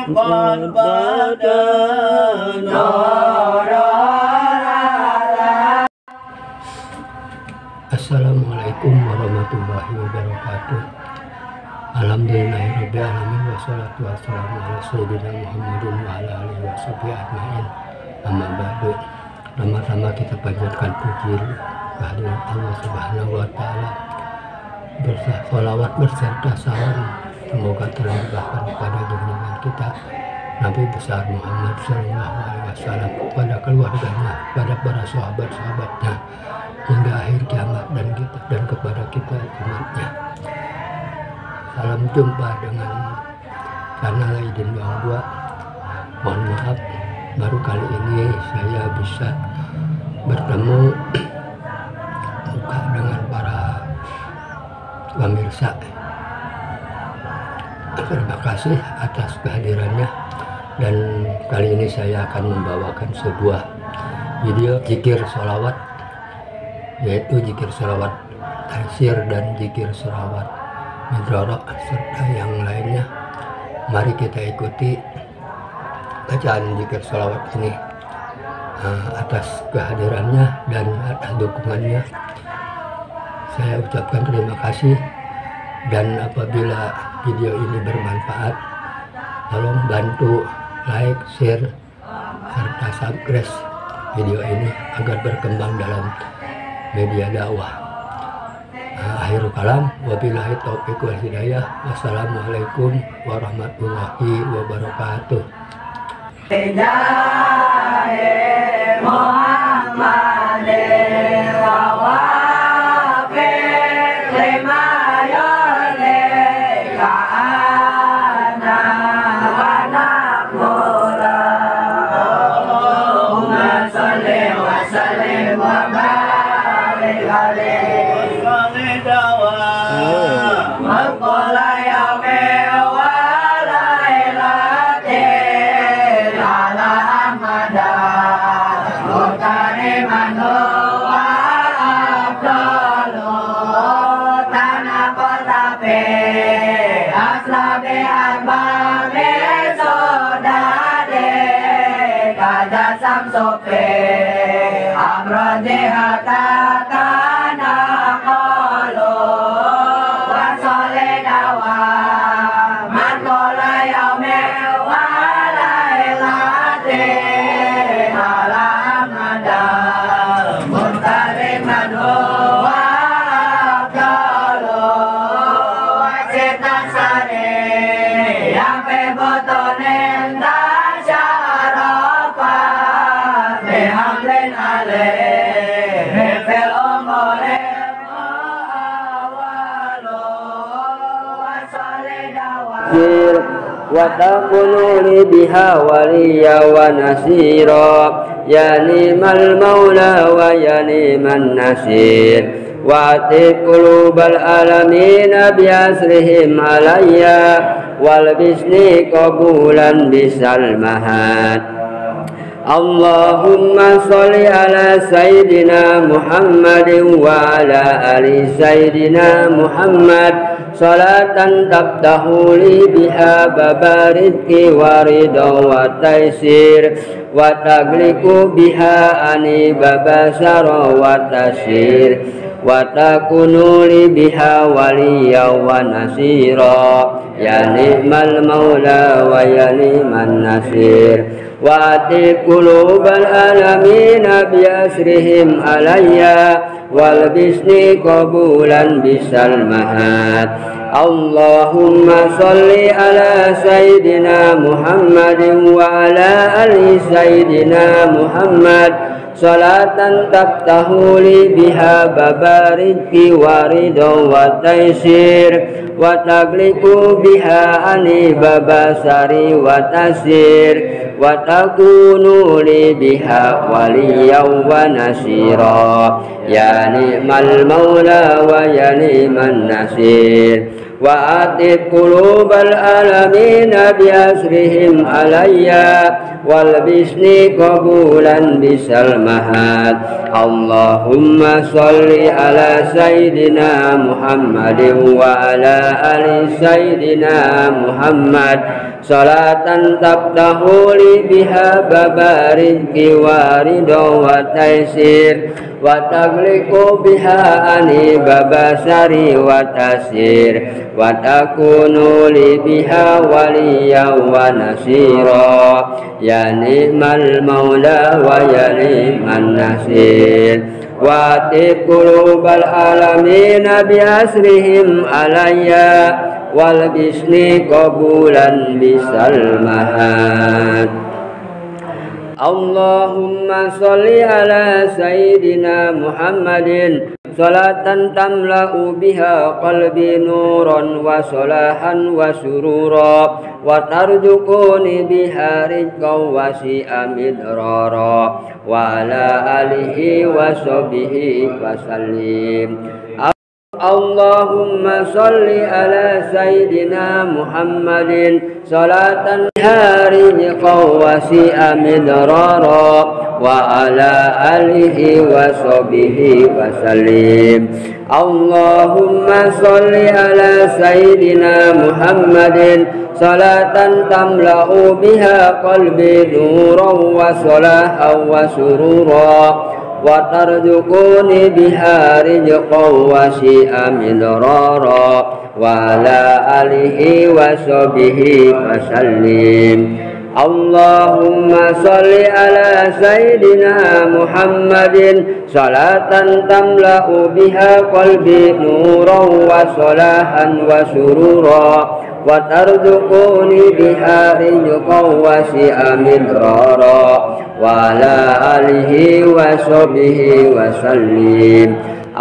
قد بدا نورا. Assalamualaikum warahmatullahi wabarakatuh. Alhamdulillahirabbil alamin wassalatu wassalamu ala sayyidina Muhammadin wa ala alihi washabihi ajmain. Amma ba'du. Pertama-tama kita panjatkan puji kehadirat Allah Subhanahu wa taala. Bersalawat berserta salam semoga terlimpahkan kepada junjungan kita Nabi besar Muhammad sallallahu alaihi wasallam, kepada keluarganya, pada para sahabat-sahabatnya hingga akhir kiamat dan kepada kita umatnya. Salam jumpa dengan channel Aidin Bang Dua. Mohon maaf baru kali ini saya bisa bertemu muka dengan para pemirsa. Terima kasih atas kehadirannya, dan kali ini saya akan membawakan sebuah video zikir sholawat, yaitu zikir sholawat taysir dan zikir sholawat midrorok serta yang lainnya. Mari kita ikuti bacaan zikir sholawat ini. Atas kehadirannya dan atas dukungannya saya ucapkan terima kasih, dan apabila video ini bermanfaat tolong bantu like, share, serta subscribe video ini agar berkembang dalam media dakwah. Akhirul kalam, wabillahi taufiq wal hidayah. Wassalamualaikum warahmatullahi wabarakatuh. Wa taqulu biha waliya wa nasira, ya ni'mal maula wa ya ni'man nasir. Wa ati qulubal alamina bi asrihim alayya wal bisni qabulan bisal mahad. Allahumma sholli ala sayyidina Muhammadin wa ala ali sayyidina Muhammad salatan tabtahu li biha babarizki wa ridha wa taysir wa tagliku biha ani babasara wa tasir wa takunu li biha waliya wa nasira, ya ni'mal maula wa ya ni'man nasir. Wa ati qulubal alamina bi asrihim alayya wal bisni qabulan bisal mahad. Allahumma sholli ala sayyidina Muhammadin wa ala ali sayyidina Muhammad salatan tabtahu li biha babarizki wa ridha wa taysir wa tagliku biha ani babasari wa tasir wa takunu li biha waliyan wa nasira, ya ni'mal maula wa ya ni'man nasir. وأطب قلوب العالمين بأسرهم علي والبسني قبولا بسلمها. اللهم صل على سيدنا محمد وعلى آل سيدنا محمد صلاة تفتح لي بها باب رزق ورضا وتيسير وتغلق بها عني باب شر وتسير وتكون لي بها وليا ونصيرا يا نعم المولى ويا نعم النصير. وأطب قلوب العالمين بأسرهم علي والبسني قبولا بسلمها. اللهم صل على سيدنا محمد صلاة تملأ بها قلبي نورا وصلاحا وسرورا وترزقني بها رزقا وسيئا مدرارا وعلى آله وصحبه وسلم. اللهم صل على سيدنا محمد صلاة بها رزقا وسيئا مدرارا وعلى آله وصحبه وسلم. اللهم صل على سيدنا محمد صلاة تملأ بها قلبي نورا وصلاحا وسرورا وترزقني بها رزقا وسيئا مدرارا وعلى آله وصحبه وسلم. اللهم صل على سيدنا محمد صلاة تملأ بها قلبي نورا وصلاحا وسرورا وترزقني بها رزقا وسيئا مدرارا وعلى آله وصحبه وسلم.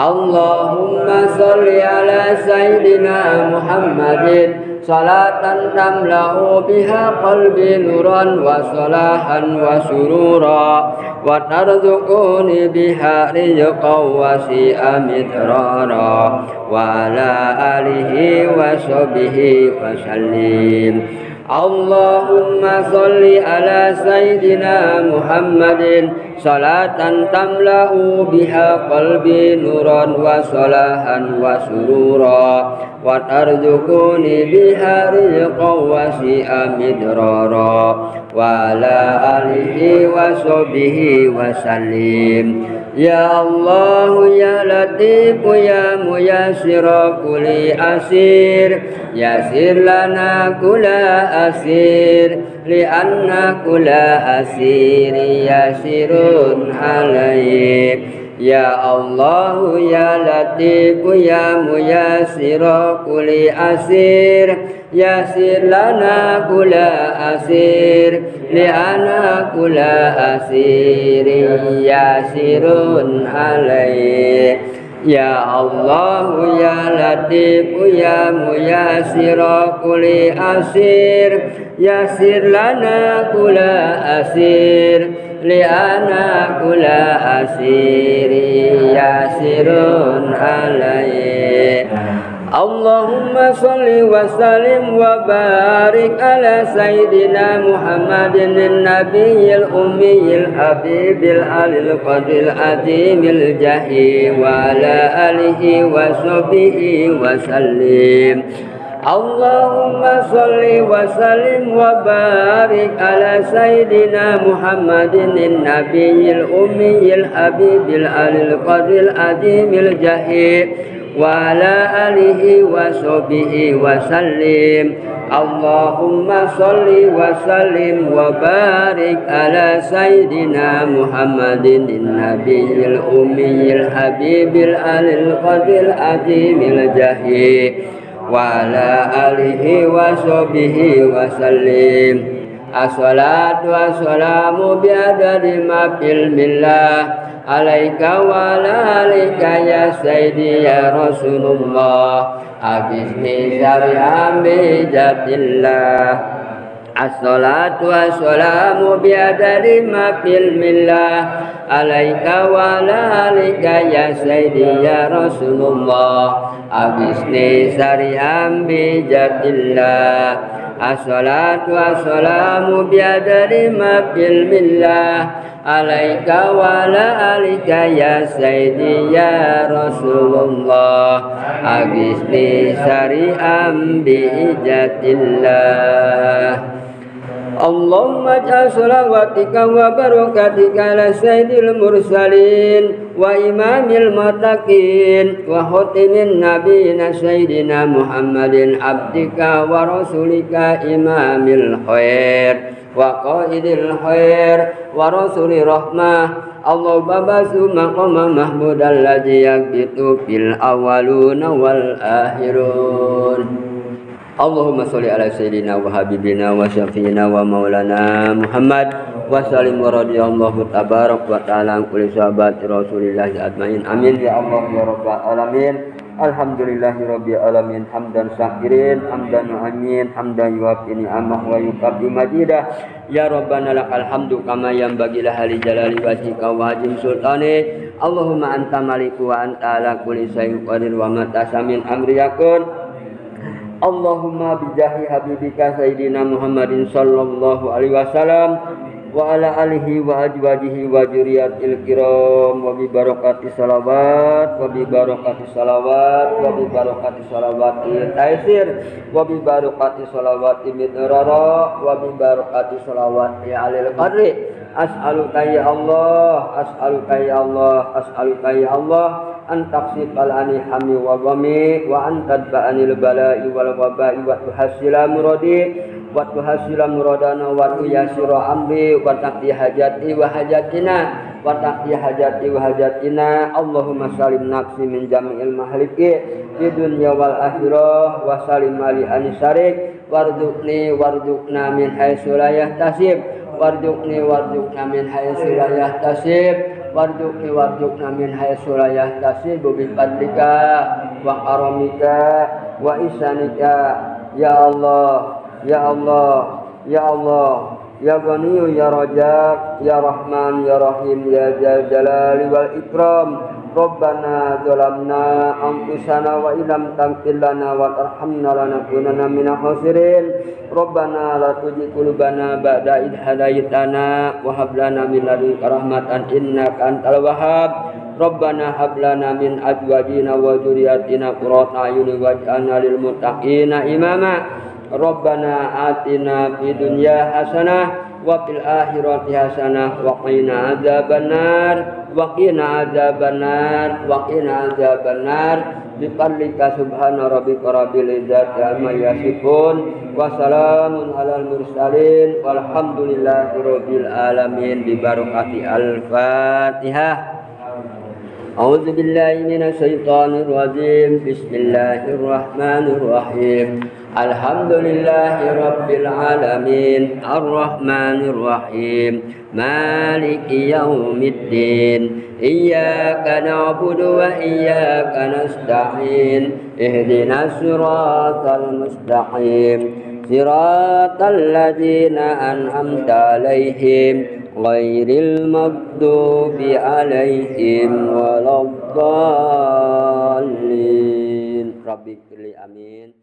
اللهم صل على سيدنا محمد صلاة تملأ بها قلبي نورا وصلاحا وسرورا وترزقني بها رزقا وسيئا مدرارا وعلى آله وصحبه وسلم. اللهم صل على سيدنا محمد صلاة تملأ بها قلبي نورا وصلاحا وسرورا وترزقني بها رزقا وسيئا مدرارا وعلى آله وصحبه وسلم. يا الله يا لطيف يا ميسر كل أسير يسر لنا كل أسير لأن كل أسير يسير عليه. يا الله يا لطيف يا ميسر كل أسير يسر لنا كل أسير لأن كل أسير يسير عليه. يا الله يا لطيف يا ميسر كل أسير يسر لنا كل أسير لأن كل أسير يسير عليه. اللهم صل وسلم وبارك على سيدنا محمد النبي الأمي الحبيب العلي القدر العظيم الجهي وعلى آله وصحبه وسلم. اللهم صل وسلم وبارك على سيدنا محمد النبي الأمي الحبيب العلي القدر العظيم الجهي وعلى آله وصحبه وسلم. اللهم صل وسلم وبارك على سيدنا محمد النبي الأمي الحبيب العلي القدر العظيم الجهي وعلى آله وصحبه وسلم. الصلاة والسلام بعدد ما في الملة عليك وعلى آلك يا سيدي يا رسول الله أغثني شرعا بجاه الله. الصلاة والسلام بعدد ما في الملة عليك وعلى آلك يا سيدي يا رسول الله agisni sari'am bijatillah. As-salatu was-salamu biadari ma bilmillah alaika wa ala alika ya sayyidi ya Rasulullah agisni sari'am bijatillah. Allahumma ja'al salawatika wa barakatika ala sayyidil mursalin wa imamil muttaqin wa khatimin nabiyina sayyidina Muhammadin abdika wa rasulika imamil khair wa qaidil khair wa rasuli rahmah. Allahumma basu maqama mahmudal ladzi yaqitu fil awwaluna wal akhirun. Allahumma sholli ala sayyidina wa habibina wa syafiina wa maulana Muhammad wa sallim wa radiyallahu tabarak wa ta'ala an kulli sahabati Rasulillah ajmain. Amin ya Allah ya rabbal alamin. Alhamdulillahi rabbil alamin hamdan syakirin hamdan amin hamdan yuwafi ni'amah wa yukafi majidah. Ya rabbana lakal hamdu kama yanbaghi li jalali wajhika wa azim sultani. Allahumma anta maliku wa anta ala kulli syai'in qadir wa ma tasamin amri yakun. Allahumma bijahi habibika sayyidina Muhammadin sallallahu alaihi wasallam wa ala alihi wa azwajihi wa dzurriyyatil kiram wa bi barakati salawat wa bi barakati salawat wa bi barakati salawati taisir wa bi barakati salawati midrara wa bi barakati salawati alil qadri. As'aluka ya Allah, as'aluka ya Allah, as'aluka ya Allah an taqsifal ani hami wa ghami wa an tadba'anil bala'i wal waba'i wa tuhassila muradi wa tuhassila muradana wa tuyasira amri wa taqdi hajati wa hajatina wa taqdi hajati wa hajatina. Allahumma salim nafsi min jami'il mahliki fi dunya wal akhirah wa salim ali anisarik warzuqna min haitsu la yahtasib warzuqni min haitsu la yahtasib warzuqna min haitsu la yahtasib bi fadlika wa karamika wa ihsanika ya Allah ya Allah ya Allah ya Ghani ya Rajab ya Rahman ya Rahim ya Dzal Jalali wal Ikram. Rabbana zalamna anfusana wa illam taghfir lana wa tarhamna lanakunanna minal khasirin. Rabbana la tuzigh qulubana ba'da idh hadaytana wa hab lana min ladunka rahmatan innaka antal wahhab. Rabbana hab lana min azwajina wa dzurriyyatina qurrata a'yunin waj'alna lil muttaqina imama. Rabbana atina fid dunya hasanah wa fil akhirati hasanah wa qina adzabannar wa qina adzabannar wa qina adzabannar bi fadlika subhana rabbika rabbil izzati amma yasifun wa salamun alal mursalin walhamdulillahi rabbil alamin bi barakati al-Fatihah. A'udzu billahi minasy syaithanir rajim. Bismillahirrahmanir rahim. Alhamdulillahi rabbil alamin arrahmanir rahim maliki yaumiddin iyyaka na'budu wa iyyaka nasta'in ihdinas siratal mustaqim siratal ladzina an'amta 'alaihim ghairil maghdubi 'alaihim waladdallin. Rabbi amin.